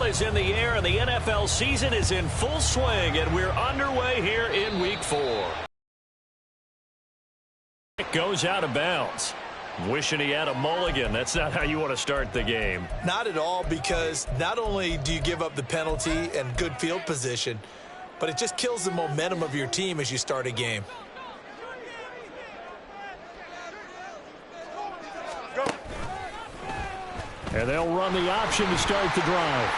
is in the air, and the NFL season is in full swing, and we're underway here in Week 4. It goes out of bounds. Wishing he had a mulligan. That's not how you want to start the game. Not at all, because not only do you give up the penalty and good field position, but it just kills the momentum of your team as you start a game. And they'll run the option to start the drive.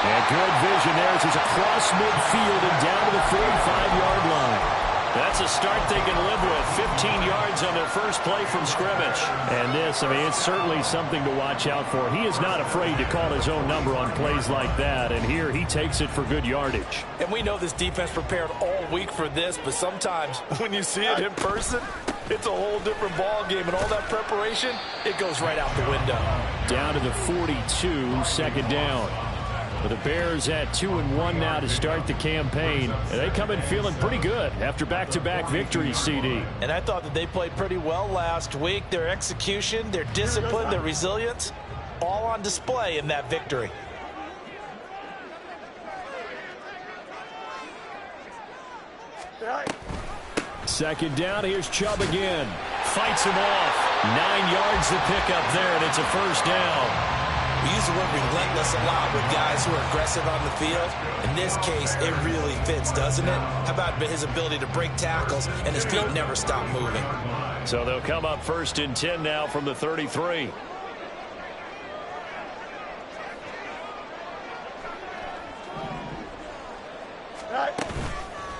And good vision there as it's across midfield and down to the 45-yard line. That's a start they can live with. 15 yards on their first play from scrimmage. And this, I mean, it's certainly something to watch out for. He is not afraid to call his own number on plays like that. And here he takes it for good yardage. And we know this defense prepared all week for this, but sometimes when you see it in person, it's a whole different ball game. And all that preparation, it goes right out the window. Down to the 42, second down. But the Bears at 2-1 now to start the campaign. And they come in feeling pretty good after back-to-back victories, CD. And I thought that they played pretty well last week. Their execution, their discipline, their resilience, all on display in that victory. Second down, here's Chubb again. Fights him off. 9 yards to pick up there, and it's a first down. We use the word relentless a lot with guys who are aggressive on the field. In this case, it really fits, doesn't it? How about his ability to break tackles and his feet never stop moving? So they'll come up 1st and 10 now from the 33.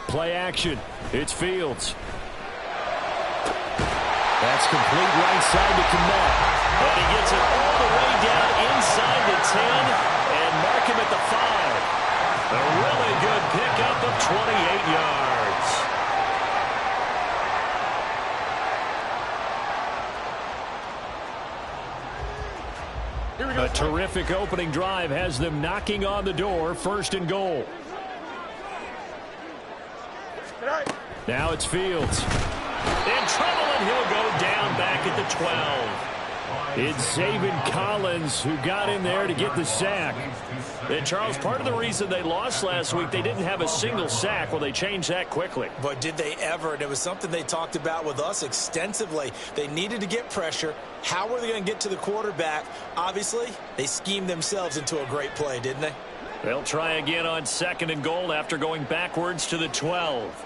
Play action. It's Fields. That's complete right side to Kmet. And he gets it all the way down inside the 10 and mark him at the 5. A really good pickup of 28 yards. A terrific opening drive has them knocking on the door. 1st and goal. Now it's Fields. In trouble, and he'll go down back at the 12. It's Zaven Collins who got in there to get the sack. And, Charles, part of the reason they lost last week, they didn't have a single sack. Well, they changed that quickly. But did they ever? And it was something they talked about with us extensively. They needed to get pressure. How were they going to get to the quarterback? Obviously, they schemed themselves into a great play, didn't they? They'll try again on 2nd and goal after going backwards to the 12.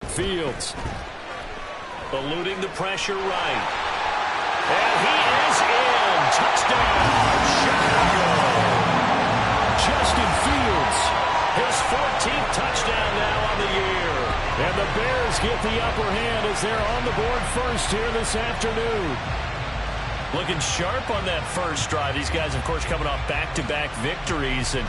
Fields eluding the pressure right. And he is in. Touchdown. Chicago. Justin Fields. His 14th touchdown now on the year. And the Bears get the upper hand as they're on the board first here this afternoon. Looking sharp on that first drive. These guys, of course, coming off back-to-back victories, and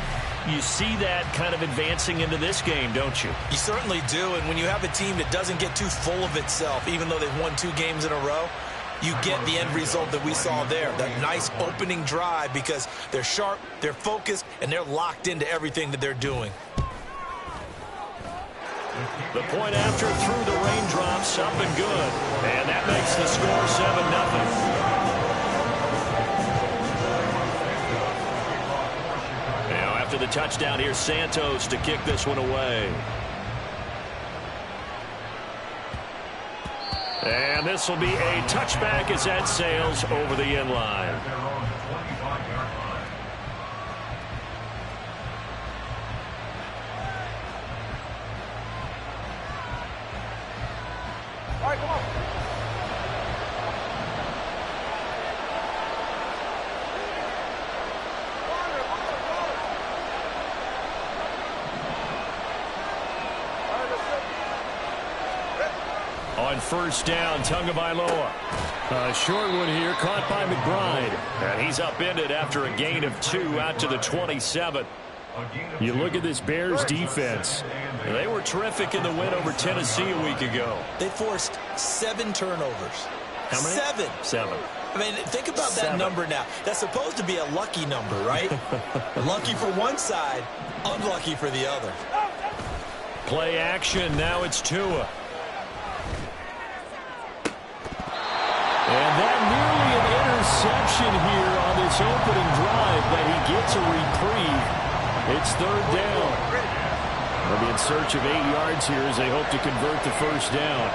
you see that kind of advancing into this game, don't you? You certainly do, and when you have a team that doesn't get too full of itself, even though they've won 2 games in a row, you get the end result that we saw there, that nice opening drive, because they're sharp, they're focused, and they're locked into everything that they're doing. The point after through the raindrops, up and good, and that makes the score 7-0. After the touchdown, here's Santos to kick this one away. And this will be a touchback as that sails over the end line. All right, come on. On 1st down, Tagovailoa. A short one here, caught by McBride. And he's upended after a gain of 2 out to the 27. You look at this Bears defense. They were terrific in the win over Tennessee a week ago. They forced 7 turnovers. How many? 7. I mean, think about that number now. That's supposed to be a lucky number, right? Lucky for one side, unlucky for the other. Play action. Now it's Tua. interception here on this opening drive, but he gets a reprieve. It's third down. They'll be in search of 8 yards here as they hope to convert the first down.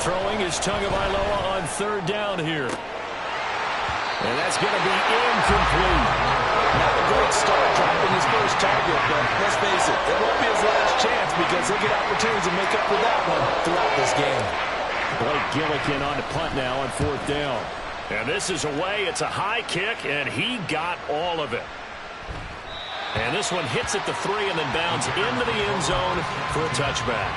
Throwing is Tagovailoa on third down here. And that's going to be incomplete. Not a great start dropping his first target, but let's face it, it won't be his last chance because he'll get opportunities to make up for that one throughout this game. Blake Gillikin on the punt now on fourth down. And this is away. It's a high kick, and he got all of it. And this one hits at the 3 and then bounds into the end zone for a touchback.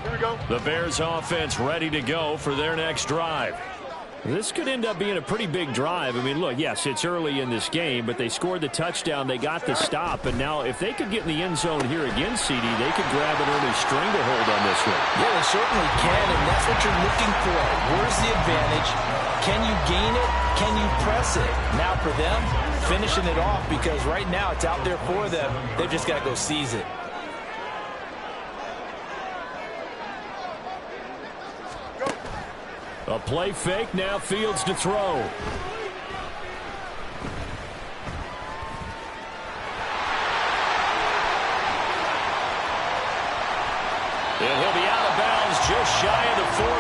Here we go. The Bears offense ready to go for their next drive. This could end up being a pretty big drive. I mean, look, yes, it's early in this game, but they scored the touchdown. They got the stop. And now if they could get in the end zone here again, CD, they could grab an early stranglehold on this one. Yeah, they certainly can, and that's what you're looking for. Where's the advantage? Can you gain it? Can you press it? Now for them, finishing it off because right now it's out there for them. They've just got to go seize it. A play fake, now Fields to throw. And he'll be out of bounds just shy of the 40.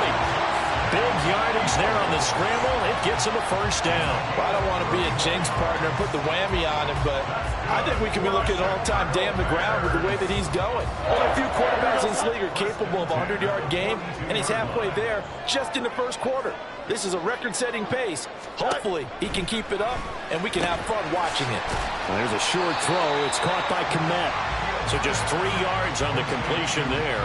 Big yardage there on the scramble. It gets him a first down. Well, I don't want to be a jinx partner and put the whammy on him, but I think we could be looking at all-time day on the ground with the way that he's going. Only a few quarterbacks in this league are capable of a 100-yard game, and he's halfway there just in the first quarter. This is a record-setting pace. Hopefully, he can keep it up, and we can have fun watching it. Well, there's a short throw. It's caught by Kmet. So just 3 yards on the completion there.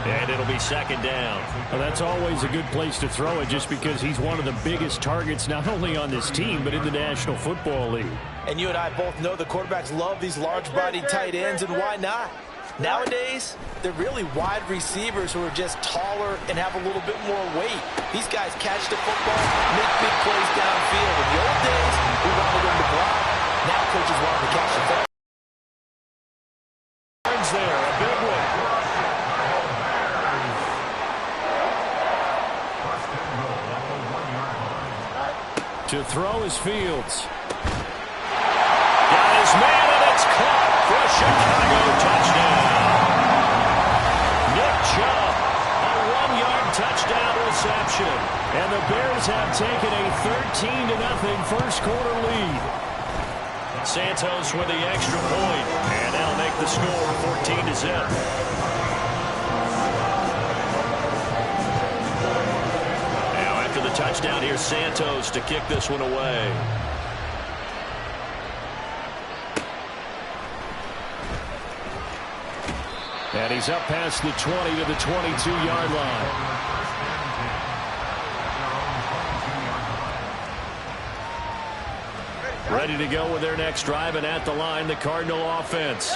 And it'll be second down. Well, that's always a good place to throw it just because he's one of the biggest targets not only on this team but in the National Football League. And you and I both know the quarterbacks love these large-bodied tight ends, and why not? Nowadays, they're really wide receivers who are just taller and have a little bit more weight. These guys catch the football, make big plays downfield. In the old days, we wanted them to block. Now coaches want them to catch the football. There, a big one. To throw is Fields. Got his man, and it's caught for a Chicago touchdown. Nick Chubb, a 1-yard touchdown reception. And the Bears have taken a 13-0 first quarter lead. Santos with the extra point, and that'll make the score 14-0. The touchdown here, Santos to kick this one away. And he's up past the 20 to the 22-yard line. Ready to go with their next drive, and at the line, the Cardinal offense.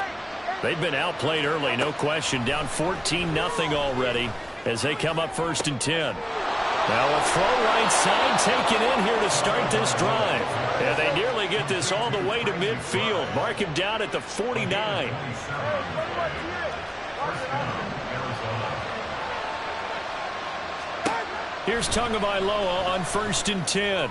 They've been outplayed early, no question, down 14-0 already as they come up first and 10. Now a throw right side taken in here to start this drive. And they nearly get this all the way to midfield. Mark him down at the 49. Here's Tagovailoa on first and 10.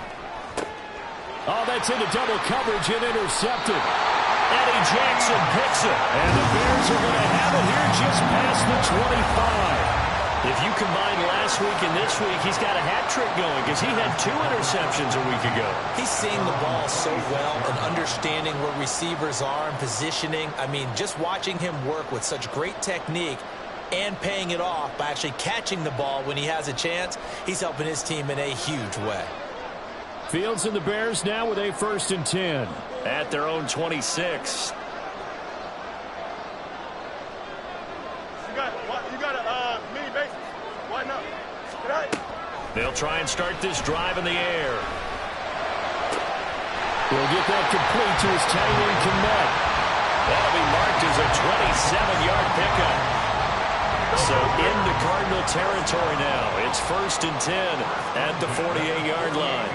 Oh, that's into double coverage and intercepted. Eddie Jackson picks it. And the Bears are going to have it here just past the 25. If you combine last week and this week, he's got a hat trick going because he had 2 interceptions a week ago. He's seeing the ball so well and understanding where receivers are and positioning. I mean, just watching him work with such great technique and paying it off by actually catching the ball when he has a chance, he's helping his team in a huge way. Fields and the Bears now with a first and 10 at their own 26. They'll try and start this drive in the air. He'll get that complete to his tight end, Kmet. That'll be marked as a 27-yard pickup. So into Cardinal territory now. It's first and 10 at the 48-yard line.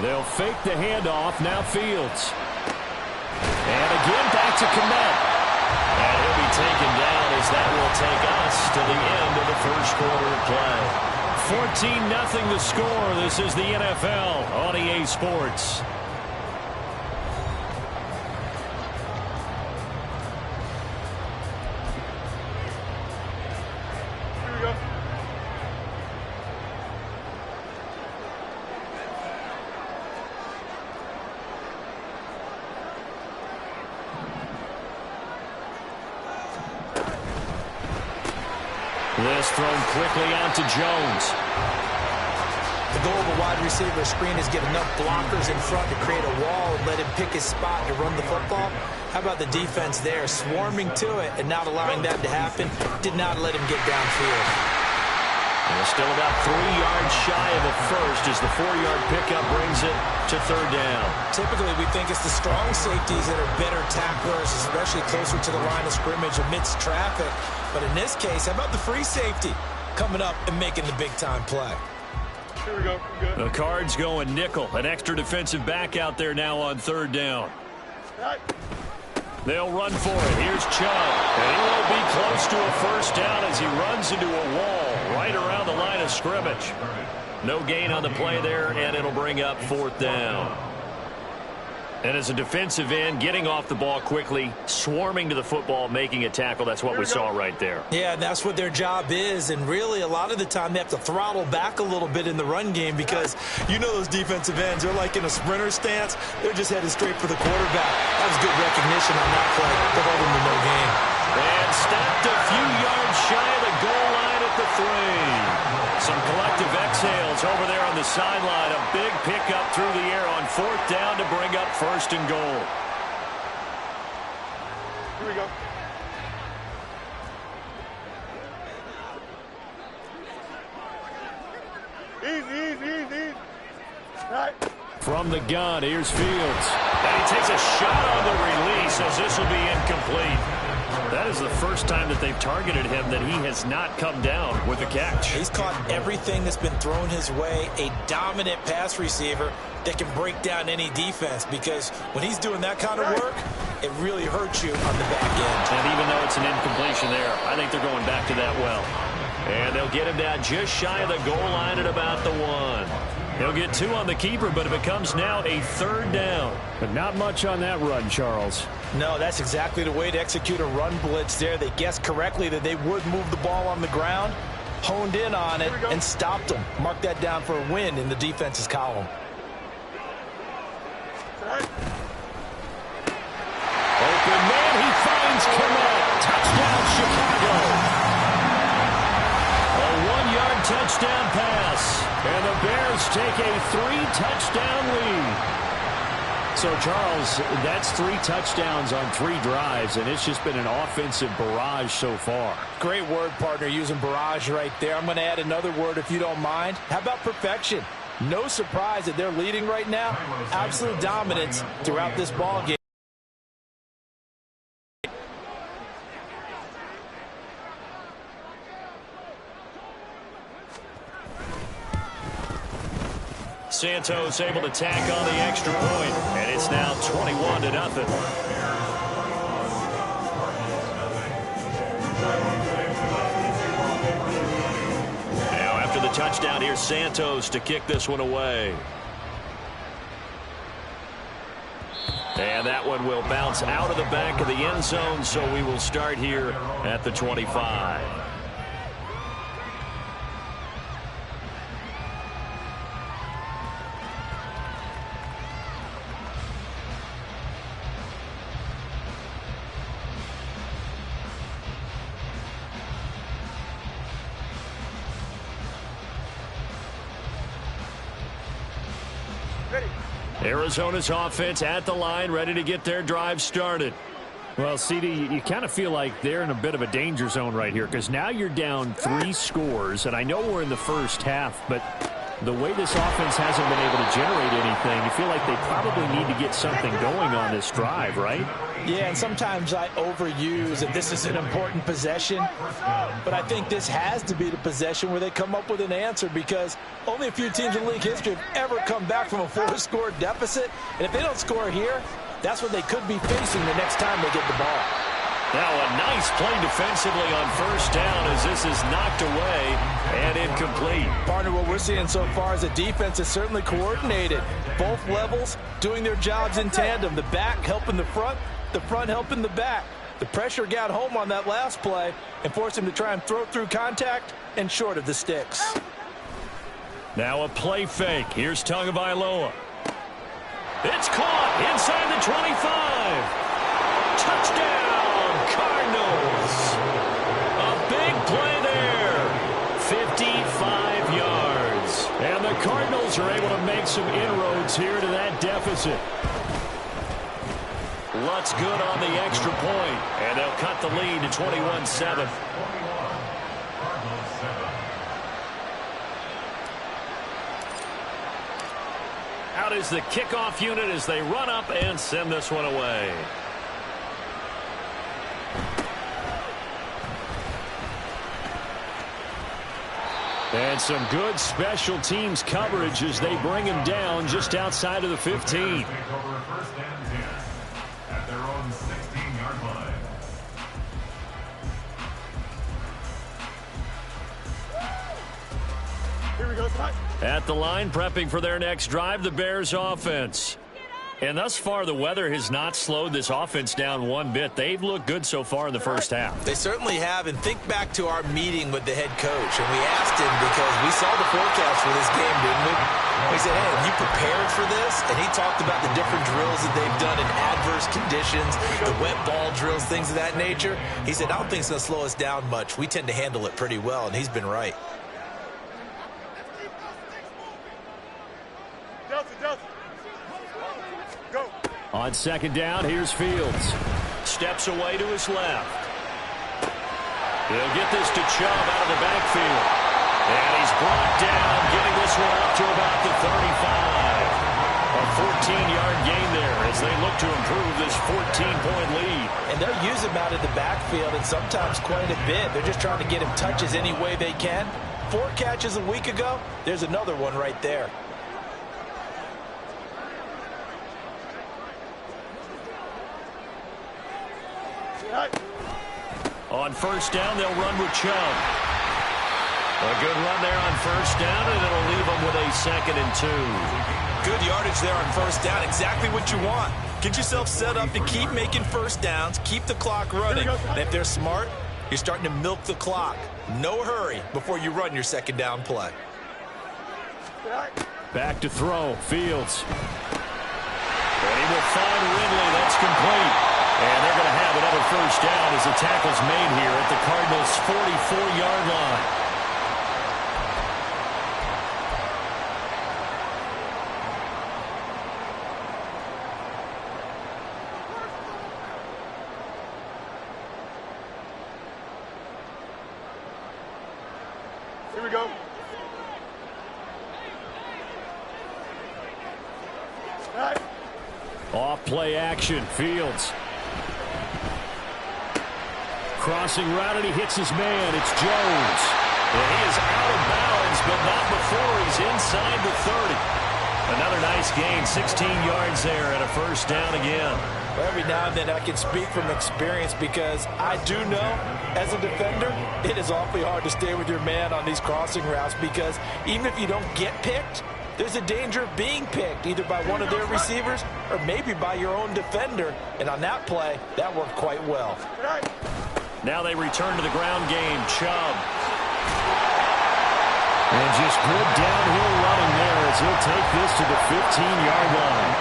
They'll fake the handoff. Now Fields. And again back to Kmet. And he'll be taken down as that will take us to the end of the first quarter of play. 14-0 the score. This is the NFL on EA Sports. This thrown quickly out to Jones. The goal of a wide receiver screen is get enough blockers in front to create a wall and let him pick his spot to run the football. How about the defense there, swarming to it and not allowing that to happen? Did not let him get downfield. And still about 3 yards shy of a first as the 4-yard pickup brings it to third down. Typically, we think it's the strong safeties that are better tacklers, especially closer to the line of scrimmage amidst traffic. But in this case, how about the free safety coming up and making the big-time play? Here we go. Good. The Cards going nickel. An extra defensive back out there now on third down. Right. They'll run for it. Here's Chubb. And he won't be close to a first down as he runs into a wall right around the line of scrimmage. No gain on the play there, and it'll bring up fourth down. And as a defensive end, getting off the ball quickly, swarming to the football, making a tackle, that's what we saw right there. Yeah, and that's what their job is. And really, a lot of the time, they have to throttle back a little bit in the run game because you know those defensive ends, they're like in a sprinter stance. They're just headed straight for the quarterback. That was good recognition on that play to hold them to no gain. And stopped a few yards shy of the goal line at the 3. Some collective exhales over there on the sideline. A big pickup through the air on fourth down to bring up first and goal. Here we go. Easy. Right. From the gun, here's Fields. And he takes a shot on the release as this will be incomplete. That is the first time that they've targeted him that he has not come down with a catch. He's caught everything that's been thrown his way. A dominant pass receiver that can break down any defense because when he's doing that kind of work, it really hurts you on the back end. And even though it's an incompletion there, I think they're going back to that well. And they'll get him down just shy of the goal line at about the 1. He'll get 2 on the keeper, but it becomes now a third down. But not much on that run, Charles. No, that's exactly the way to execute a run blitz there. They guessed correctly that they would move the ball on the ground, honed in on it, and stopped them. Mark that down for a win in the defense's column. Right. Open man, he finds Kmet. Touchdown, Chicago. A 1-yard touchdown pass. And the Bears take a 3-touchdown lead. So, Charles, that's 3 touchdowns on 3 drives, and it's just been an offensive barrage so far. Great word, partner, using barrage right there. I'm going to add another word if you don't mind. How about perfection? No surprise that they're leading right now. Absolute dominance throughout this ball game. Santos able to tack on the extra point, and it's now 21-0. Now after the touchdown, here's Santos to kick this one away. And that one will bounce out of the back of the end zone, so we will start here at the 25. Arizona's offense at the line, ready to get their drive started. Well, CD, you kind of feel like they're in a bit of a danger zone right here because now you're down 3 scores, and I know we're in the first half, but the way this offense hasn't been able to generate anything, you feel like they probably need to get something going on this drive, right? Yeah, and sometimes I overuse that this is an important possession, but I think this has to be the possession where they come up with an answer, because only a few teams in league history have ever come back from a 4-score deficit, and if they don't score here, that's what they could be facing the next time they get the ball. Now a nice play defensively on first down as this is knocked away and incomplete. Partner, what we're seeing so far is the defense is certainly coordinated. Both levels doing their jobs in tandem. The back helping the front helping the back. The pressure got home on that last play and forced him to try and throw through contact and short of the sticks. Now a play fake. Here's Tagovailoa. It's caught inside the 25. Touchdown, Cardinals. A big play there. 55 yards. And the Cardinals are able to make some inroads here to that deficit. Lutz good on the extra point, and they'll cut the lead to 21-7. Out is the kickoff unit as they run up and send this one away. And some good special teams coverage as they bring him down just outside of the 15. At the line, prepping for their next drive, the Bears offense. And thus far, the weather has not slowed this offense down one bit. They've looked good so far in the first half. They certainly have, and think back to our meeting with the head coach, and we asked him because we saw the forecast for this game, didn't we? We said, hey, have you prepared for this? And he talked about the different drills that they've done in adverse conditions, the wet ball drills, things of that nature. He said, I don't think it's going to slow us down much. We tend to handle it pretty well, and he's been right. Go. On second down, here's Fields. Steps away to his left. He'll get this to Chubb out of the backfield. And he's brought down, getting this one up to about the 35. A 14-yard gain there as they look to improve this 14-point lead. And they'll use him out of the backfield, and sometimes quite a bit. They're just trying to get him touches any way they can. 4 catches a week ago. There's another one right there. On first down, they'll run with Chubb. A good run there on first down, and it'll leave them with a 2nd and 2. Good yardage there on first down. Exactly what you want. Get yourself set up to keep making first downs, keep the clock running. And if they're smart, you're starting to milk the clock. No hurry before you run your 2nd down play. Back to throw, Fields. And he will find Ridley. That's complete. And they're going to have another first down as the tackle's made here at the Cardinals' 44-yard line. Here we go. Off play action, Fields. Crossing route, and he hits his man. It's Jones. And he is out of bounds, but not before he's inside the 30. Another nice gain, 16 yards there, and a first down again. Well, every now and then I can speak from experience because I do know, as a defender, it is awfully hard to stay with your man on these crossing routes because even if you don't get picked, there's a danger of being picked either by one of their receivers or maybe by your own defender. And on that play, that worked quite well. Now they return to the ground game. Chubb. And just good downhill running there as he'll take this to the 15-yard line.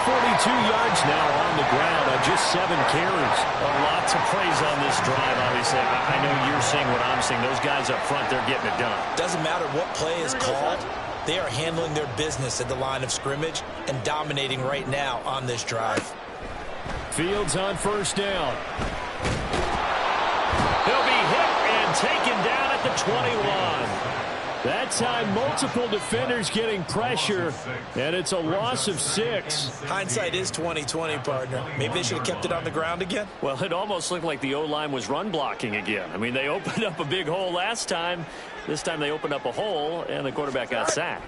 42 yards now on the ground on just 7 carries. A lot to praise on this drive, obviously. I know you're seeing what I'm seeing. Those guys up front, they're getting it done. Doesn't matter what play is called. They are handling their business at the line of scrimmage and dominating right now on this drive. Fields on first down. He'll be hit and taken down at the 21. That time, multiple defenders getting pressure, and it's a loss of 6. Hindsight is 20/20, partner. Maybe they should have kept it on the ground again. Well, it almost looked like the O-line was run blocking again. I mean, they opened up a big hole last time. This time they opened up a hole, and the quarterback got sacked.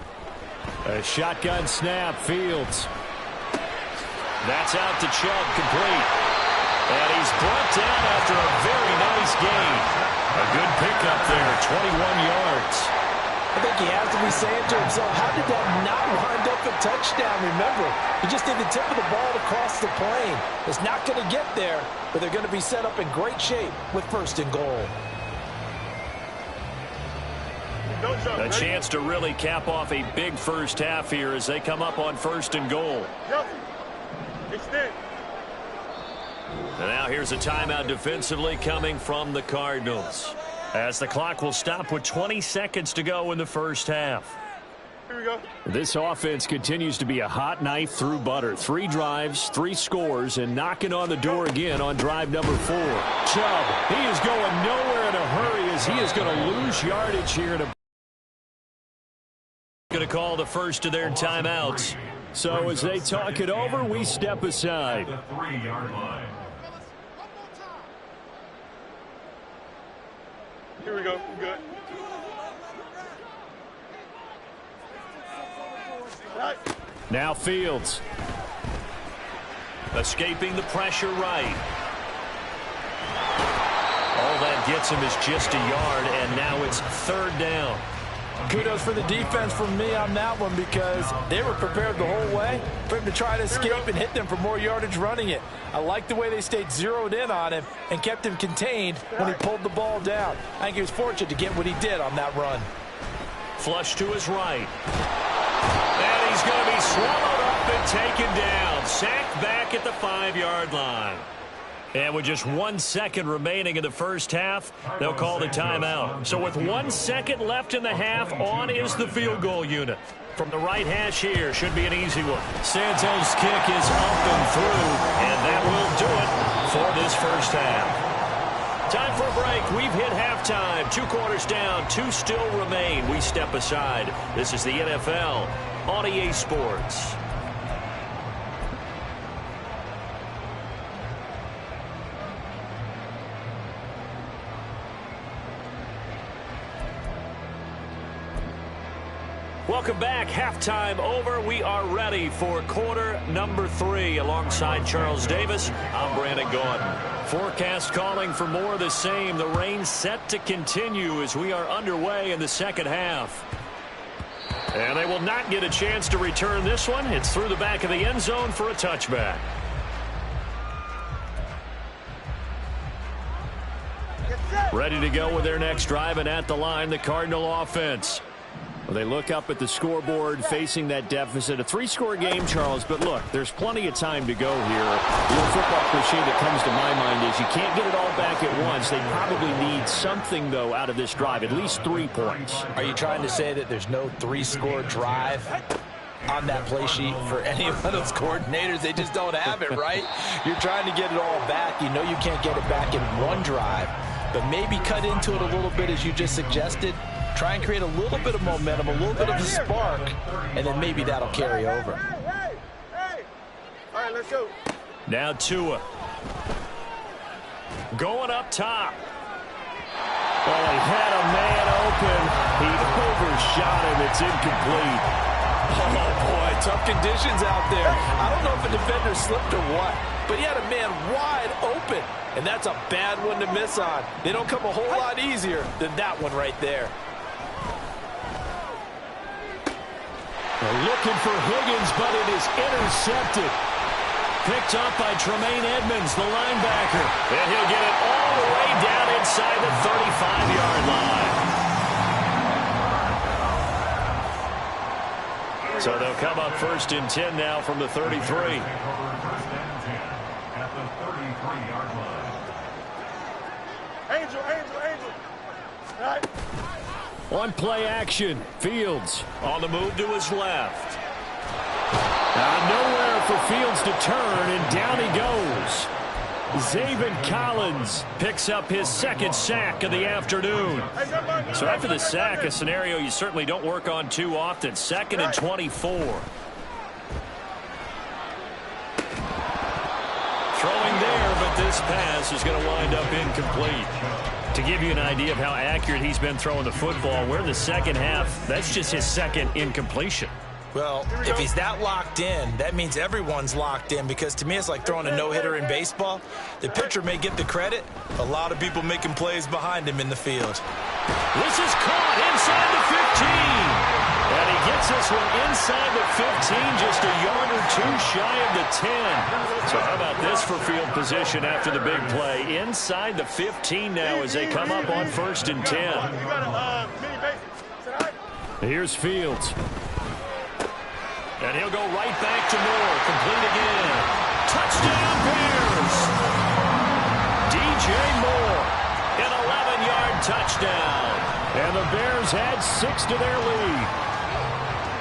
A shotgun snap, Fields. That's out to Chubb, complete. And he's brought down after a very nice gain. A good pickup there, 21 yards. I think he has to be saying to himself, how did that not wind up a touchdown? Remember, he just did the tip of the ball across the plane. It's not going to get there, but they're going to be set up in great shape with 1st and goal. A chance to really cap off a big first half here as they come up on 1st and goal. And now here's a timeout defensively coming from the Cardinals, as the clock will stop with 20 seconds to go in the first half. Here we go. This offense continues to be a hot knife through butter. 3 drives, 3 scores, and knocking on the door again on drive number 4. Chubb, he is going nowhere in a hurry as he is going to lose yardage here. Going to call the first of their timeouts. So as they talk it over, we step aside. Here we go. We're good. Right. Now Fields. Escaping the pressure right. All that gets him is just a yard, and now it's 3rd down. Kudos for the defense from me on that one, because they were prepared the whole way for him to try to escape and hit them for more yardage running it. I like the way they stayed zeroed in on him and kept him contained when he pulled the ball down. I think he was fortunate to get what he did on that run. Flush to his right. And he's going to be swallowed up and taken down. Sacked back at the 5-yard line. And with just 1 second remaining in the first half, they'll call the timeout. So with 1 second left in the half, on is the field goal unit. From the right hash here, should be an easy one. Santos' kick is up and through, and that will do it for this first half. Time for a break. We've hit halftime. 2 quarters down, 2 still remain. We step aside. This is the NFL on EA Sports. Welcome back. Halftime over. We are ready for quarter number 3. Alongside Charles Davis, I'm Brandon Gordon. Forecast calling for more of the same. The rain set to continue as we are underway in the second half. And they will not get a chance to return this one. It's through the back of the end zone for a touchback. Ready to go with their next drive, and at the line, the Cardinal offense. Well, they look up at the scoreboard facing that deficit. A 3-score game, Charles, but look, there's plenty of time to go here. The old football cliche that comes to my mind is you can't get it all back at once. They probably need something, though, out of this drive, at least 3 points. Are you trying to say that there's no 3-score drive on that play sheet for any of those coordinators? They just don't have it, right? You're trying to get it all back. You know you can't get it back in 1 drive, but maybe cut into it a little bit as you just suggested. Try and create a little bit of momentum, a little bit of a spark, and then maybe that'll carry over. Hey. All right, let's go. Now Tua. Going up top. Oh, he had a man open. He overshot him. It's incomplete. Oh, boy, tough conditions out there. I don't know if a defender slipped or what, but he had a man wide open, and that's a bad one to miss on. They don't come a whole lot easier than that one right there. They're looking for Higgins, but it is intercepted. Picked up by Tremaine Edmonds, the linebacker. And he'll get it all the way down inside the 35-yard line. So they'll come up 1st and 10 now from the 33. Angel. All right. On play action, Fields on the move to his left. Nowhere for Fields to turn, and down he goes. Zaven Collins picks up his second sack of the afternoon. So after the sack, a scenario you certainly don't work on too often. 2nd and 24. Throwing there, but this pass is going to wind up incomplete. To give you an idea of how accurate he's been throwing the football, we're in the second half. That's just his second incompletion. Well, if he's that locked in, that means everyone's locked in, because to me it's like throwing a no-hitter in baseball. The pitcher may get the credit. A lot of people making plays behind him in the field. This is caught inside the 15. And he gets this one inside the 15, just a yard or two shy of the 10. So how about this for field position after the big play? Inside the 15 now as they come up on 1st and 10. Here's Fields. And he'll go right back to Moore. Complete again. Touchdown, Bears! DJ Moore, an 11-yard touchdown. And the Bears add 6 to their lead.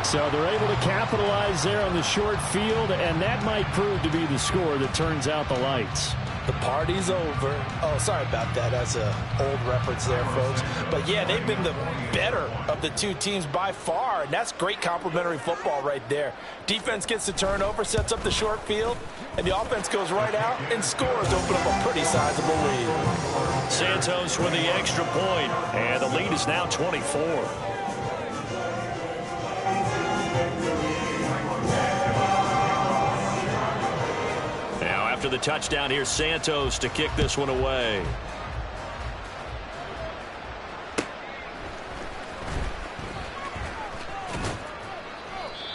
So they're able to capitalize there on the short field, and that might prove to be the score that turns out the lights. The party's over. Oh, sorry about that. That's an old reference there, folks. But, yeah, they've been the better of the two teams by far, and that's great complimentary football right there. Defense gets the turnover, sets up the short field, and the offense goes right out and scores, open up a pretty sizable lead. Santos with the extra point, and the lead is now 24. After the touchdown, here's Santos to kick this one away.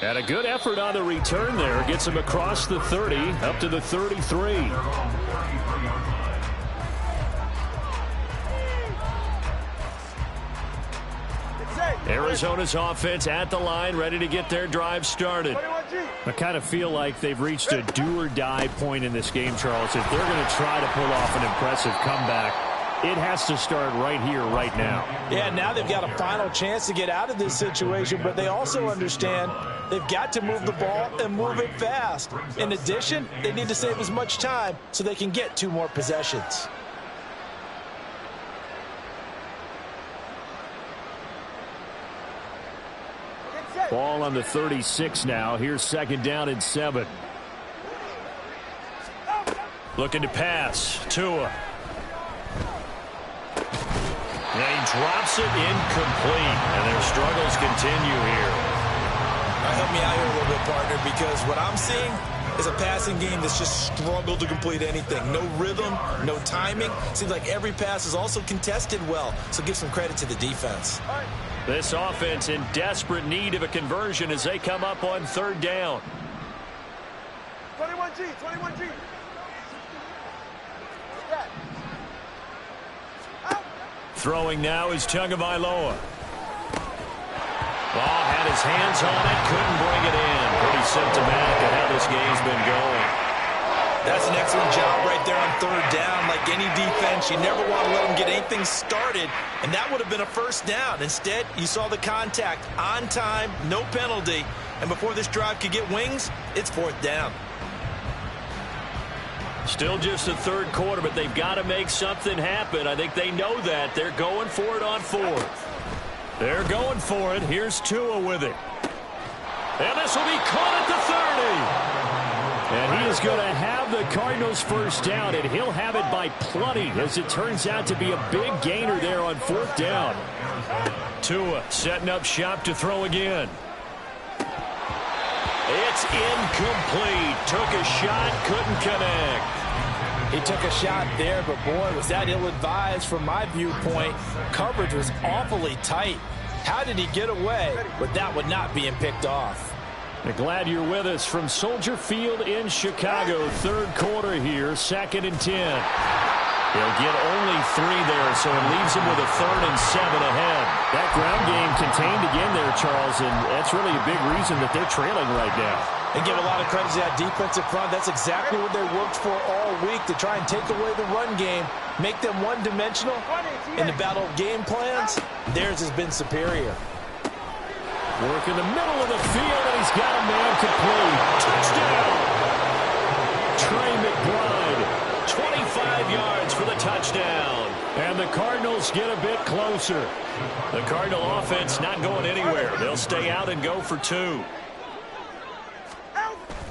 And a good effort on the return there. Gets him across the 30, up to the 33. Arizona's offense at the line, ready to get their drive started. I kind of feel like they've reached a do-or-die point in this game, Charles. If they're going to try to pull off an impressive comeback, it has to start right here, right now. Yeah, now they've got a final chance to get out of this situation, but they also understand they've got to move the ball and move it fast. In addition, they need to save as much time so they can get 2 more possessions. Ball on the 36 now. Here's 2nd down and 7. Looking to pass. Tua. And he drops it incomplete. And their struggles continue here. Help me out here a little bit, partner, because what I'm seeing is a passing game that's just struggled to complete anything. No rhythm, no timing. Seems like every pass is also contested well. So give some credit to the defense. This offense in desperate need of a conversion as they come up on 3rd down. 21G, 21G. Throwing now is Tagovailoa. Ball had his hands on it, couldn't bring it in. Pretty symptomatic of how this game's been going. That's an excellent job right there on 3rd down. Like any defense, you never want to let them get anything started, and that would have been a 1st down. Instead, you saw the contact on time, no penalty, and before this drive could get wings, it's 4th down. Still just the 3rd quarter, but they've got to make something happen. I think they know that. They're going for it on 4th. They're going for it. Here's Tua with it. And this will be caught at the 30. And he is going to have the Cardinals' 1st down, and he'll have it by plenty, as it turns out to be a big gainer there on 4th down. Tua setting up shop to throw again. It's incomplete. Took a shot, couldn't connect. He took a shot there, but boy, was that ill-advised from my viewpoint. Coverage was awfully tight. How did he get away with that one not being picked off? Glad you're with us from Soldier Field in Chicago. 3rd quarter here, 2nd and 10. He'll get only 3 there, so it leaves him with a 3rd and 7 ahead. That ground game contained again there, Charles, and that's really a big reason that they're trailing right now. And give a lot of credit to that defensive front. That's exactly what they worked for all week, to try and take away the run game, make them one-dimensional. In the battle of game plans, theirs has been superior. Work in the middle of the field, and he's got a man complete. Touchdown! Trey McBride, 35 yards for the touchdown. And the Cardinals get a bit closer. The Cardinal offense not going anywhere. They'll stay out and go for 2.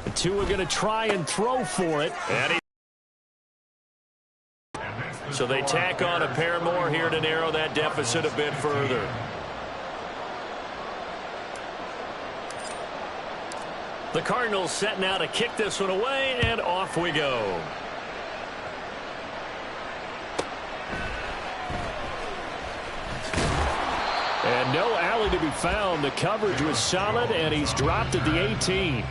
The 2 are going to try and throw for it. And so they tack on a pair more here to narrow that deficit a bit further. The Cardinals setting out to kick this one away, and off we go. And no alley to be found. The coverage was solid, and he's dropped at the 18.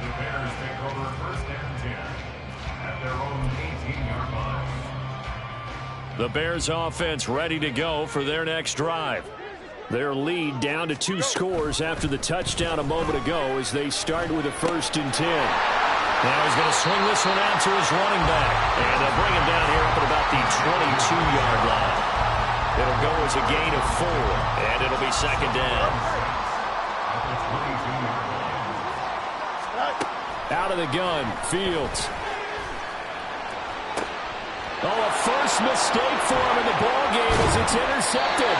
The Bears offense ready to go for their next drive. Their lead down to 2 scores after the touchdown a moment ago as they start with a 1st and 10. Now he's going to swing this one out to his running back. And they'll bring him down here up at about the 22-yard line. It'll go as a gain of 4, and it'll be 2nd down. Out of the gun, Fields. Oh, a first mistake for him in the ballgame as it's intercepted.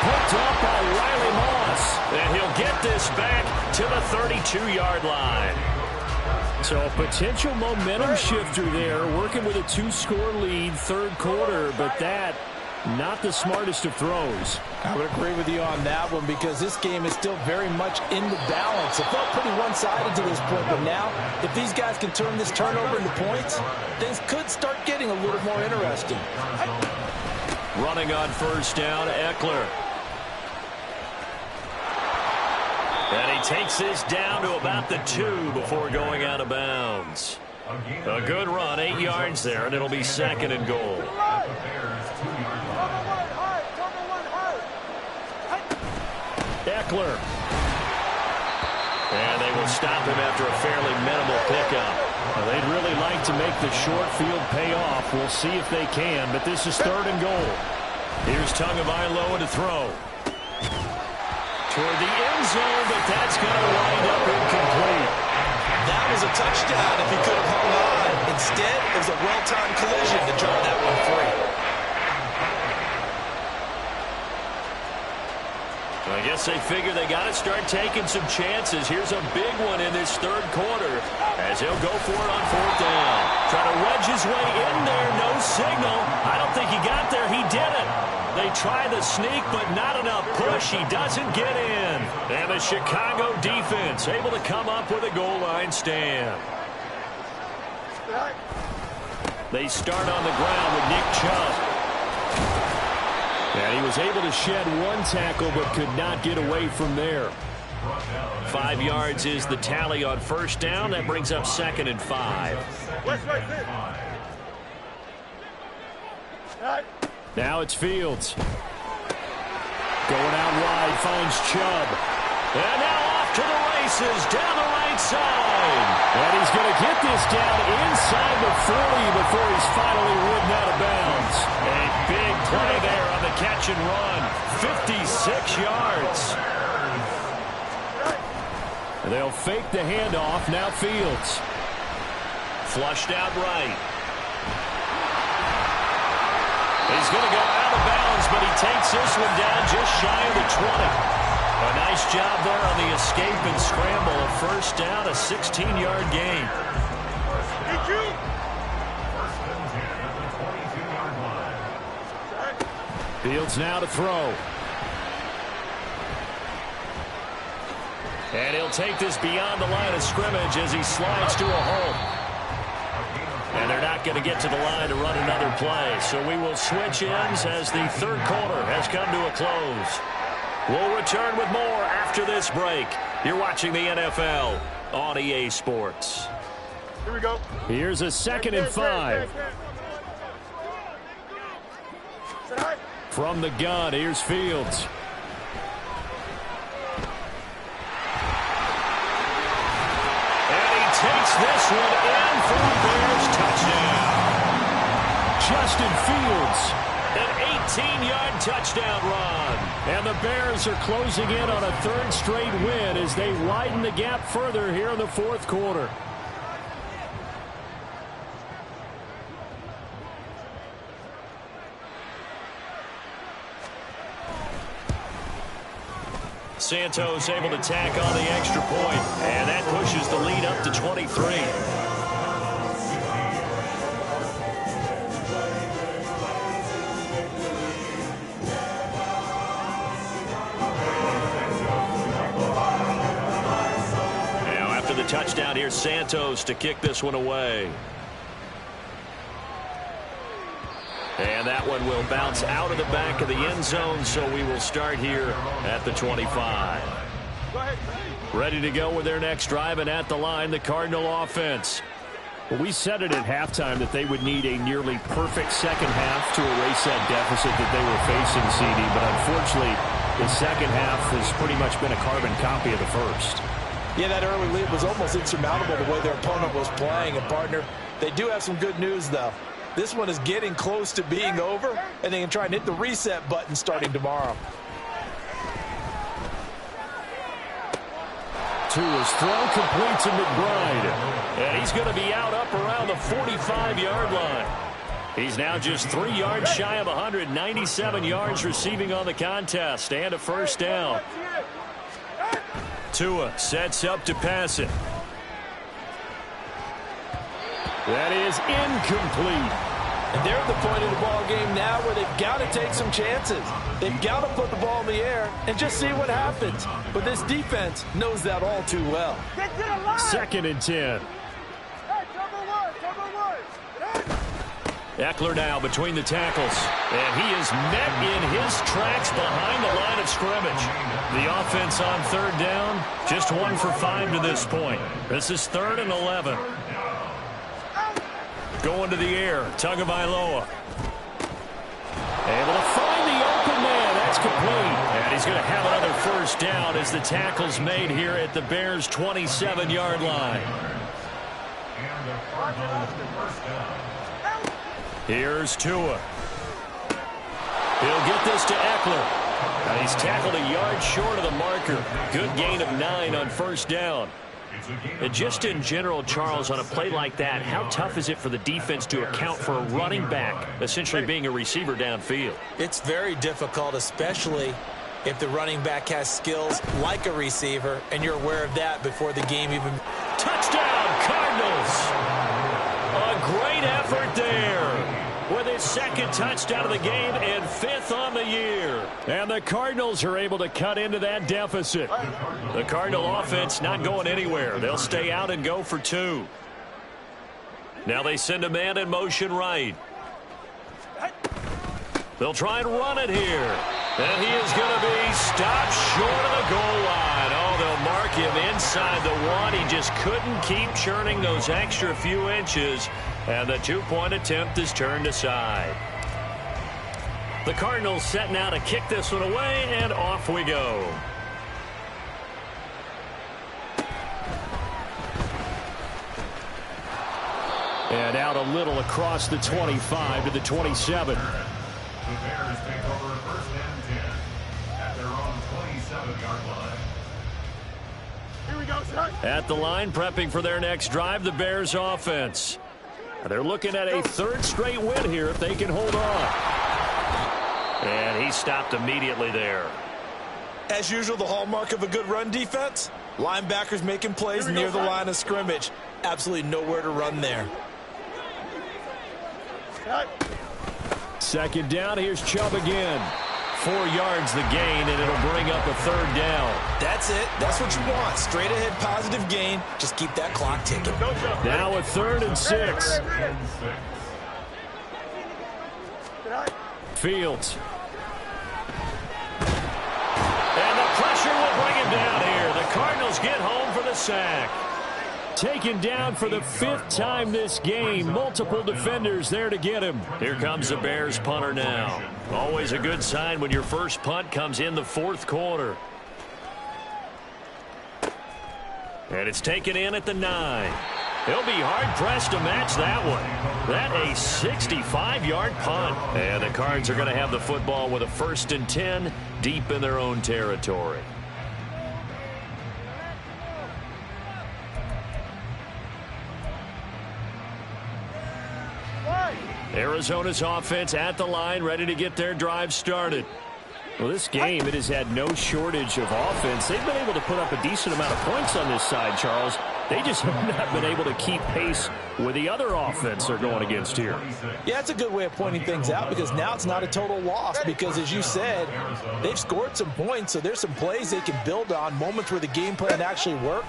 Picked up by Riley Moss. And he'll get this back to the 32-yard line. So a potential momentum shifter there, working with a 2-score lead, 3rd quarter, but that not the smartest of throws. I would agree with you on that one because this game is still very much in the balance. It felt pretty one-sided to this point, but now if these guys can turn this turnover into points, things could start getting a little more interesting. Running on 1st down, Eckler. And he takes this down to about the 2 before going out of bounds. A good run, 8 yards there, and it'll be 2nd and goal. Eckler. And they will stop him after a fairly minimal pickup. Well, they'd really like to make the short field pay off. We'll see if they can, but this is 3rd and goal. Here's Tagovailoa to throw. Toward the end zone, but that's going to wind up incomplete. That was a touchdown if he could have hung on. Instead, it was a well-timed collision to draw that one free. I guess they figure they got to start taking some chances. Here's a big one in this 3rd quarter as he'll go for it on 4th down. Try to wedge his way in there, no signal. I don't think he got there. He didn't. They try the sneak, but not enough push. He doesn't get in. And the Chicago defense able to come up with a goal line stand. They start on the ground with Nick Chubb. And he was able to shed 1 tackle, but could not get away from there. 5 yards is the tally on 1st down. That brings up 2nd and 5. Now it's Fields. Going out wide, finds Chubb. And now off to the races, down the right side. And he's going to get this down inside the 40 before he's finally ridden out of bounds. A big play there on the catch and run. 56 yards. They'll fake the handoff. Now Fields. Flushed out right. He's going to go out of bounds, but he takes this one down just shy of the 20. A nice job there on the escape and scramble. A 1st down, a 16-yard gain. Fields now to throw. And he'll take this beyond the line of scrimmage as he slides to a hole. And they're not going to get to the line to run another play. So we will switch ends as the 3rd quarter has come to a close. We'll return with more after this break. You're watching the NFL on EA Sports. Here we go. Here's a 2nd and 5. From the gun, here's Fields. Takes this one in for a Bears touchdown. Justin Fields, an 18-yard touchdown run. And the Bears are closing in on a 3rd straight win as they widen the gap further here in the 4th quarter. Santos able to tack on the extra point, and that pushes the lead up to 23. The touchdown here, Santos to kick this one away. And that one will bounce out of the back of the end zone, so we will start here at the 25. Ready to go with their next drive, and at the line, the Cardinal offense. Well, we said it at halftime that they would need a nearly perfect second half to erase that deficit that they were facing, CD, but unfortunately, the second half has pretty much been a carbon copy of the first. Yeah, that early lead was almost insurmountable the way their opponent was playing. And, partner, they do have some good news, though. This one is getting close to being over, and they can try and hit the reset button starting tomorrow. Tua's throw complete to McBride. And he's going to be out up around the 45-yard line. He's now just 3 yards shy of 197 yards receiving on the contest and a first down. Tua sets up to pass it. That is incomplete. And they're at the point of the ball game now where they've got to take some chances. They've got to put the ball in the air and just see what happens. But this defense knows that all too well. 2nd and 10. Eckler now between the tackles, and he is met in his tracks behind the line of scrimmage. The offense on 3rd down, just 1 for 5 to this point. This is 3rd and 11. Going to the air, Tagovailoa. Able to find the open man, that's complete. And he's going to have another first down as the tackle's made here at the Bears' 27-yard line. Here's Tua. He'll get this to Eckler. And he's tackled a yard short of the marker. Good gain of 9 on first down. And just in general, Charles, on a play like that, how tough is it for the defense to account for a running back essentially being a receiver downfield? It's very difficult, especially if the running back has skills like a receiver, and you're aware of that before the game even. Touchdown, Cardinals! A great effort there with his 2nd touchdown of the game and 5th on the year. And the Cardinals are able to cut into that deficit. The Cardinal offense not going anywhere. They'll stay out and go for 2. Now they send a man in motion right. They'll try and run it here. And he is going to be stopped short of the goal line. Oh, they'll mark him inside the 1. He just couldn't keep churning those extra few inches. And the 2-point attempt is turned aside. The Cardinals set now to kick this one away, and off we go. And out a little across the 25 to the 27. The Bears take over 1st and 10 at their own 27-yard line. Here we go, son. At the line, prepping for their next drive, the Bears offense. They're looking at a 3rd straight win here if they can hold on. And he stopped immediately there. As usual, the hallmark of a good run defense, linebackers making plays near the line of scrimmage. Absolutely nowhere to run there. 2nd down, here's Chubb again. 4 yards the gain, and it'll bring up a 3rd down. That's it. That's what you want. Straight ahead positive gain. Just keep that clock ticking. Now a 3rd and 6. Fields. And the pressure will bring him down here. The Cardinals get home for the sack. Taken down for the 5th time this game. Multiple defenders there to get him. Here comes the Bears punter now. Always a good sign when your first punt comes in the 4th quarter. And it's taken in at the 9. He'll be hard-pressed to match that one. That a 65-yard punt. And the Cards are going to have the football with a 1st and 10 deep in their own territory. Arizona's offense at the line, ready to get their drive started. Well, this game, it has had no shortage of offense. They've been able to put up a decent amount of points on this side, Charles. They just have not been able to keep pace with the other offense they're going against here. Yeah, it's a good way of pointing things out because now it's not a total loss because, as you said, they've scored some points, so there's some plays they can build on, moments where the game plan actually worked.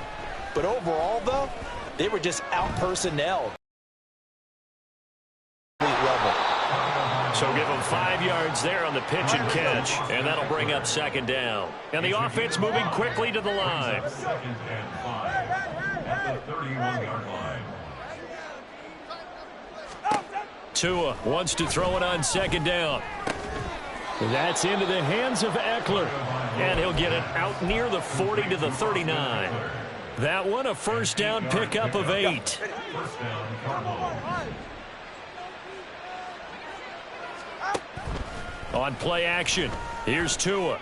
But overall, though, they were just out-personnelled. So give them 5 yards there on the pitch and catch, and that'll bring up second down. And the offense moving quickly to the line. Second and 5 at the 31-yard line. Tua wants to throw it on second down. That's into the hands of Eckler. And he'll get it out near the 40 to the 39. That one a first down pickup of 8. First down, Cardinals. On play action, here's Tua.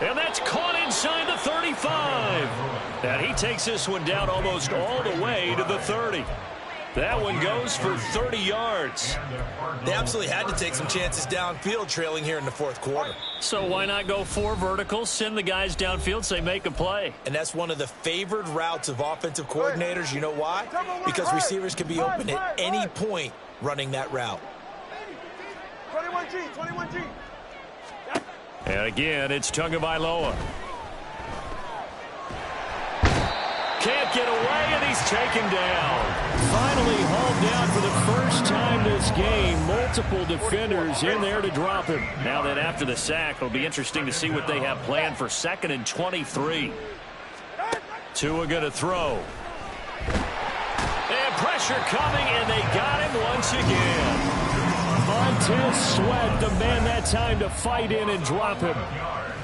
And that's caught inside the 35. And he takes this one down almost all the way to the 30. That one goes for 30 yards. They absolutely had to take some chances downfield trailing here in the fourth quarter. So why not go 4 verticals, send the guys downfield, say make a play? And that's one of the favored routes of offensive coordinators. You know why? Because receivers can be open at any point running that route. 21G, 21G. And again, it's Tagovailoa. Can't get away, and he's taken down. Finally hauled down for the first time this game. Multiple defenders in there to drop him. Now that after the sack, it'll be interesting to see what they have planned for 2nd and 23. Tua going to throw. And pressure coming, and they got him once again. Montez Sweat, the man that time to fight in and drop him.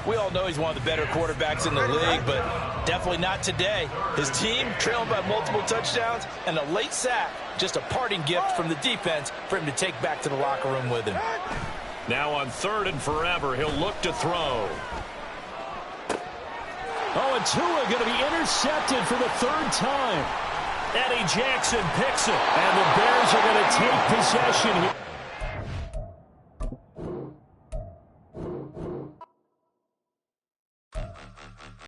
We all know he's one of the better quarterbacks in the league, but definitely not today. His team trailing by multiple touchdowns, and a late sack, just a parting gift from the defense for him to take back to the locker room with him. Now on 3rd and forever, he'll look to throw. Oh, and Tua going to be intercepted for the 3rd time. Eddie Jackson picks it, and the Bears are going to take possession here.